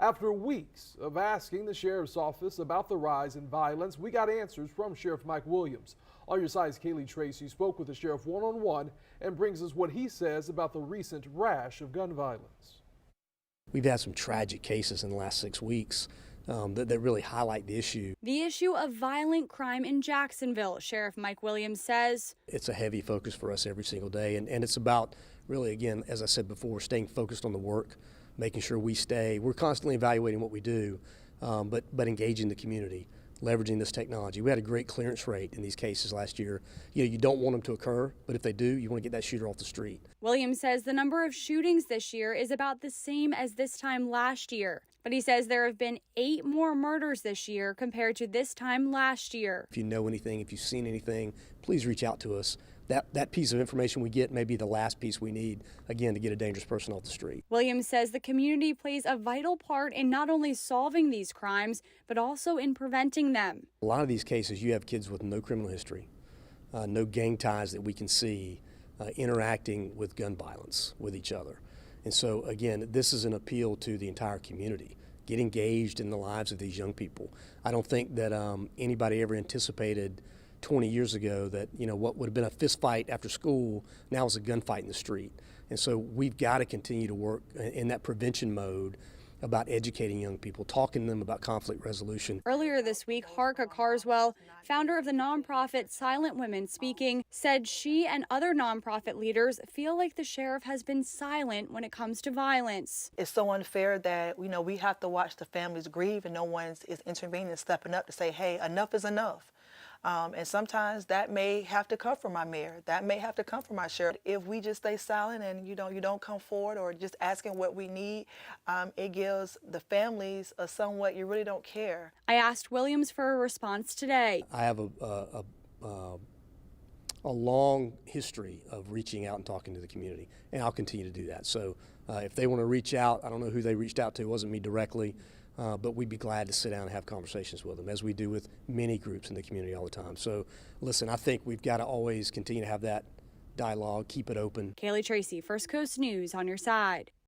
After weeks of asking the sheriff's office about the rise in violence, we got answers from Sheriff Mike Williams. On Your Side's Kaylee Tracy spoke with the sheriff one-on-one and brings us what he says about the recent rash of gun violence. We've had some tragic cases in the last 6 weeks that really highlight the issue. The issue of violent crime in Jacksonville, Sheriff Mike Williams says. It's a heavy focus for us every single day, and it's about really, again, as I said before, staying focused on the work, making sure we're constantly evaluating what we do, but engaging the community, leveraging this technology. We had a great clearance rate in these cases last year. You don't want them to occur, but if they do, you want to get that shooter off the street. Williams says the number of shootings this year is about the same as this time last year. But he says there have been 8 more murders this year compared to this time last year. If you know anything, if you've seen anything, please reach out to us. That piece of information we get may be the last piece we need, again, to get a dangerous person off the street. Williams says the community plays a vital part in not only solving these crimes, but also in preventing them. A lot of these cases, you have kids with no criminal history, no gang ties that we can see, interacting with gun violence with each other. And so, again, this is an appeal to the entire community. Get engaged in the lives of these young people. I don't think that anybody ever anticipated 20 years ago that, what would have been a fist fight after school now is a gunfight in the street. And so we've got to continue to work in that prevention mode about educating young people, talking to them about conflict resolution. Earlier this week, Harka Carswell, founder of the nonprofit Silent Women Speaking, said she and other nonprofit leaders feel like the sheriff has been silent when it comes to violence. It's so unfair that, we have to watch the families grieve and no one is intervening and stepping up to say, hey, enough is enough. And sometimes that may have to come from my mayor. That may have to come from my sheriff. If we just stay silent and you don't come forward or just asking what we need, it gives the families a somewhat you really don't care. I asked Williams for a response today. I have a long history of reaching out and talking to the community, and I'll continue to do that. So if they want to reach out, I don't know who they reached out to. It wasn't me directly. But we'd be glad to sit down and have conversations with them, as we do with many groups in the community all the time. So, listen, I think we've got to always continue to have that dialogue, keep it open. Kaylee Tracy, First Coast News, on your side.